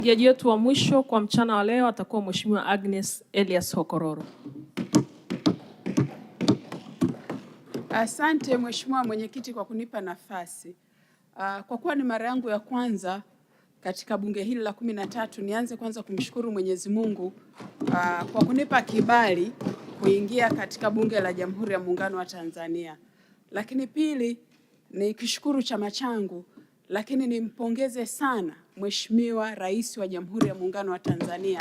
Mchangiaji wetu wa mwisho kwa mchana wa leo atakuwa Mheshimiwa Agnes Elias Hokororo. Asante Mheshimiwa Mwenyekiti kwa kunipa nafasi. Kwa kuwa ni mara yangu ya kwanza katika bunge hili la 13, nianze kwanza kumshukuru Mwenyezi Mungu kwa kunipa kibali kuingia katika bunge la Jamhuri ya Muungano wa Tanzania. Lakini pili ni kishukuru chama changu, lakini nimpongeze sana Mheshimiwa Rais wa Jamhuri ya Muungano wa Tanzania,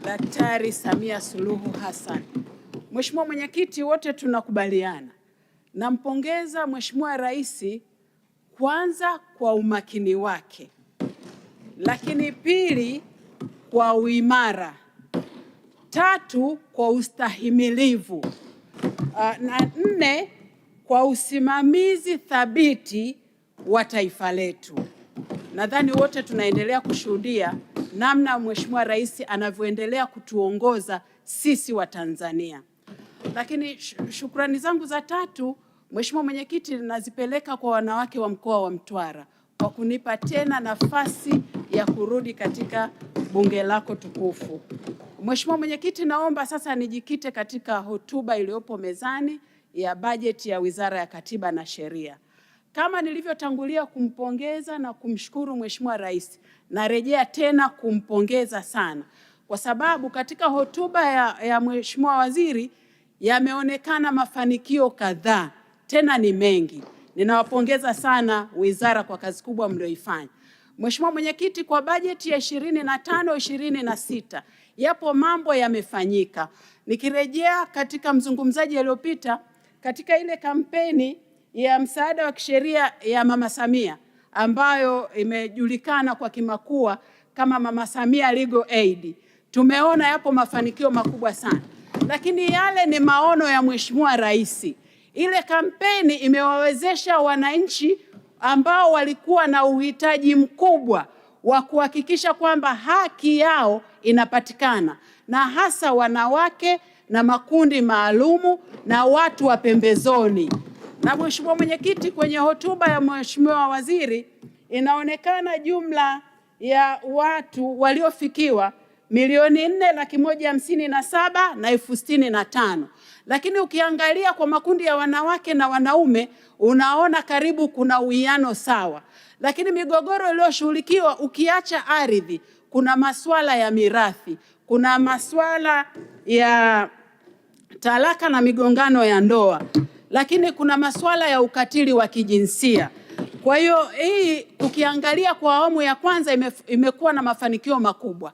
Daktari Samia Suluhu Hassan. Mheshimiwa Mwenyekiti, wote tunakubaliana. Nampongeza Mheshimiwa Rais kwanza kwa umakini wake, lakini pili kwa uimara, tatu kwa ustahimilivu, na nne kwa usimamizi thabiti wa taifa letu. Nadhani wote tunaendelea kushuhudia namna Mheshimiwa Rais anavyoendelea kutuongoza sisi wa Tanzania. Lakini shukrani zangu za tatu, Mheshimiwa Mwenyekiti, nazipeleka kwa wanawake wa mkoa wa Mtwara kwa kunipa tena nafasi ya kurudi katika bunge lako tukufu. Mheshimiwa Mwenyekiti, naomba sasa nijikite katika hotuba iliyopo mezani ya bajeti ya Wizara ya Katiba na Sheria. Kama nilivyotangulia kumpongeza na kumshukuru Mheshimiwa Rais, narejea tena kumpongeza sana kwa sababu katika hotuba ya Mheshimiwa Waziri yameonekana mafanikio kadhaa, tena ni mengi. Ninawapongeza sana wizara kwa kazi kubwa mlioifanya. Mheshimiwa Mwenyekiti, kwa bajeti ya 25-26 yapo mambo yamefanyika. Nikirejea katika mzungumzaji aliyopita, katika ile kampeni ya msaada wa kisheria ya Mama Samia ambayo imejulikana kwa kimakua kama Mama Samia Legal Aid, tumeona yapo mafanikio makubwa sana. Lakini yale ni maono ya Mheshimiwa Rais. Ile kampeni imewawezesha wananchi ambao walikuwa na uhitaji mkubwa wa kuhakikisha kwamba haki yao inapatikana, na hasa wanawake na makundi maalumu na watu wa pembezoni. Na Mheshimiwa Mwenyekiti, kwenye hotuba ya Mheshimiwa Waziri inaonekana jumla ya watu waliofikiwa 4,157,065. Lakini ukiangalia kwa makundi ya wanawake na wanaume unaona karibu kuna uwiano sawa. Lakini migogoro iliyoshughulikiwa, ukiacha ardhi, kuna masuala ya mirathi, kuna masuala ya talaka na migongano ya ndoa, lakini kuna masuala ya ukatili wa kijinsia. Kwa hiyo hii ukiangalia kwa awamu ya kwanza imekuwa na mafanikio makubwa.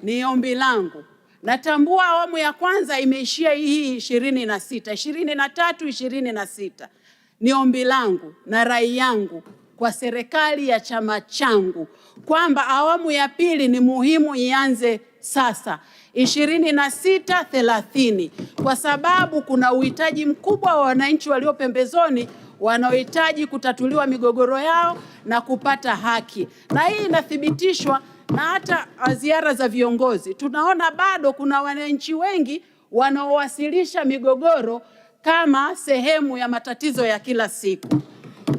Ni ombi langu, natambua awamu ya kwanza imeishia hii 23-26. Ni ombi langu na rai yangu kwa serikali ya chama changu kwamba awamu ya pili ni muhimu ianze sasa 26-30, kwa sababu kuna uhitaji mkubwa wa wananchi walio pembezoni wanaohitaji kutatuliwa migogoro yao na kupata haki. Na hii inathibitishwa na hata ziara za viongozi. Tunaona bado kuna wananchi wengi wanaowasilisha migogoro kama sehemu ya matatizo ya kila siku.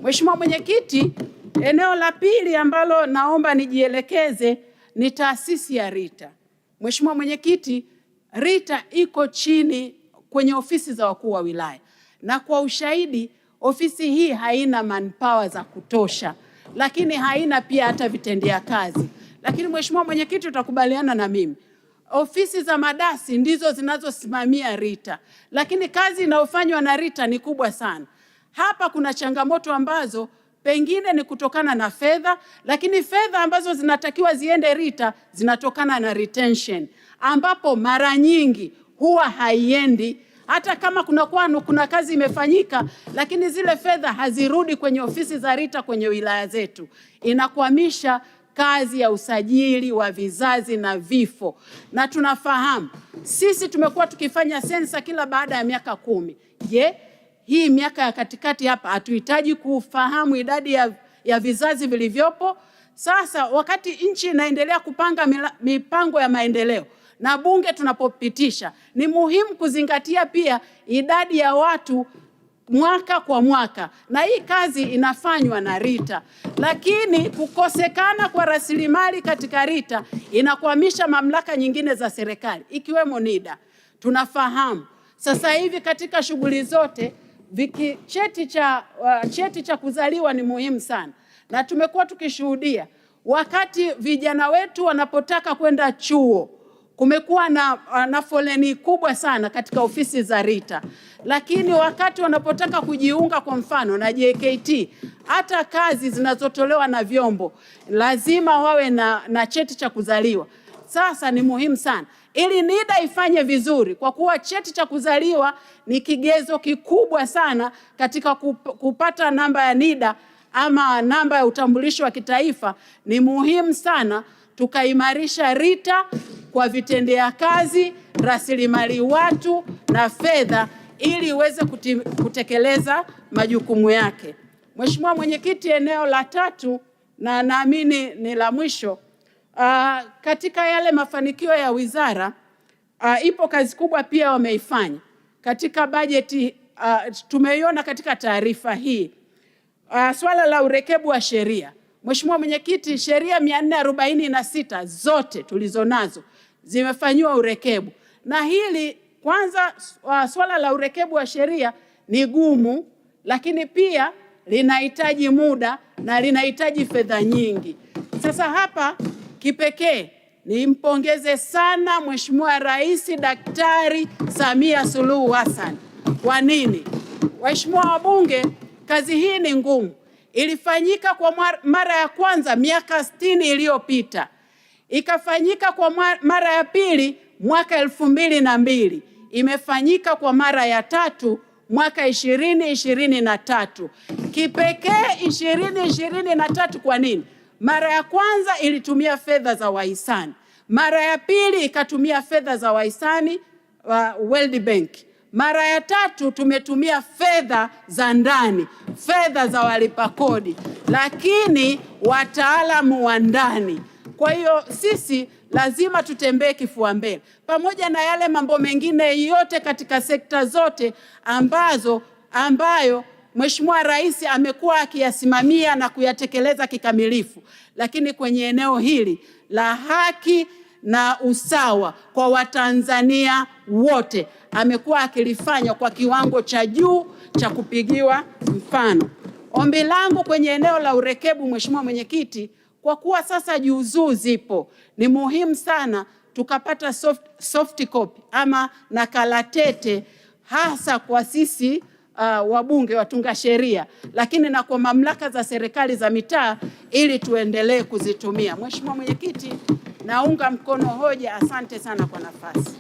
Mheshimiwa Mwenyekiti, eneo la pili ambalo naomba nijielekeze ni taasisi ya RITA. Mheshimiwa Mwenyekiti, RITA iko chini kwenye ofisi za wakuu wa wilaya, na kwa ushahidi ofisi hii haina manpower za kutosha, lakini haina pia hata vitendea kazi. Lakini Mheshimiwa Mwenyekiti, utakubaliana na mimi, ofisi za madasi ndizo zinazosimamia RITA, lakini kazi inayofanywa na RITA ni kubwa sana. Hapa kuna changamoto ambazo pengine ni kutokana na fedha, lakini fedha ambazo zinatakiwa ziende RITA zinatokana na retention, ambapo mara nyingi huwa haiendi. Hata kama kuna kazi imefanyika, lakini zile fedha hazirudi kwenye ofisi za RITA kwenye wilaya zetu. Inakwamisha kazi ya usajili wa vizazi na vifo. Na tunafahamu sisi tumekuwa tukifanya sensa kila baada ya miaka 10. Je, hii miaka ya katikati hapa hatuhitaji kufahamu idadi ya vizazi vilivyopo? Sasa wakati nchi inaendelea kupanga mipango ya maendeleo na bunge tunapopitisha, ni muhimu kuzingatia pia idadi ya watu mwaka kwa mwaka, na hii kazi inafanywa na RITA, lakini kukosekana kwa rasilimali katika RITA inakwamisha mamlaka nyingine za serikali ikiwemo NIDA. Tunafahamu sasa hivi katika shughuli zote cheti cha kuzaliwa ni muhimu sana, na tumekuwa tukishuhudia wakati vijana wetu wanapotaka kwenda chuo kumekuwa na foleni kubwa sana katika ofisi za RITA, lakini wakati wanapotaka kujiunga kwa mfano na JKT, hata kazi zinazotolewa na vyombo lazima wawe na cheti cha kuzaliwa. Sasa ni muhimu sana ili NIDA ifanye vizuri, kwa kuwa cheti cha kuzaliwa ni kigezo kikubwa sana katika kupata namba ya NIDA ama namba ya utambulisho wa kitaifa. Ni muhimu sana tukaimarisha RITA kwa vitendea kazi, rasilimali watu na fedha ili iweze kutekeleza majukumu yake. Mheshimiwa Mwenyekiti, eneo la tatu na naamini ni la mwisho, katika yale mafanikio ya wizara, ipo kazi kubwa pia wameifanya katika bajeti. Tumeiona katika taarifa hii swala la urekebu wa sheria. Mheshimiwa Mwenyekiti, sheria 446 zote tulizonazo zimefanyiwa urekebu, na hili kwanza, swala la urekebu wa sheria ni gumu, lakini pia linahitaji muda na linahitaji fedha nyingi. Sasa hapa kipekee nimpongeze sana Mheshimiwa Rais Daktari Samia Suluhu Hassan. Kwa nini? Waheshimiwa wabunge, kazi hii ni ngumu. Ilifanyika kwa mara ya kwanza miaka 60 iliyopita. Ikafanyika kwa mara ya pili mwaka 2002. Imefanyika kwa mara ya tatu mwaka 2023. Kipekee 2023 kwa nini? Mara ya kwanza ilitumia fedha za wahisani. Mara ya pili ikatumia fedha za wahisani wa World Bank. Mara ya tatu tumetumia fedha za ndani, fedha za walipa kodi, lakini wataalamu wa ndani. Kwa hiyo sisi lazima tutembee kifua mbele, pamoja na yale mambo mengine yote katika sekta zote ambayo Mheshimiwa Rais amekuwa akiyasimamia na kuyatekeleza kikamilifu, lakini kwenye eneo hili la haki na usawa kwa Watanzania wote amekuwa akilifanya kwa kiwango cha juu cha kupigiwa mfano. Ombi langu kwenye eneo la urekebu, Mheshimiwa Mwenyekiti, kwa kuwa sasa juzuu zipo, ni muhimu sana tukapata soft copy ama nakala tete, hasa kwa sisi wabunge watunga sheria, lakini na kwa mamlaka za serikali za mitaa ili tuendelee kuzitumia. Mheshimiwa Mwenyekiti, naunga mkono hoja. Asante sana kwa nafasi.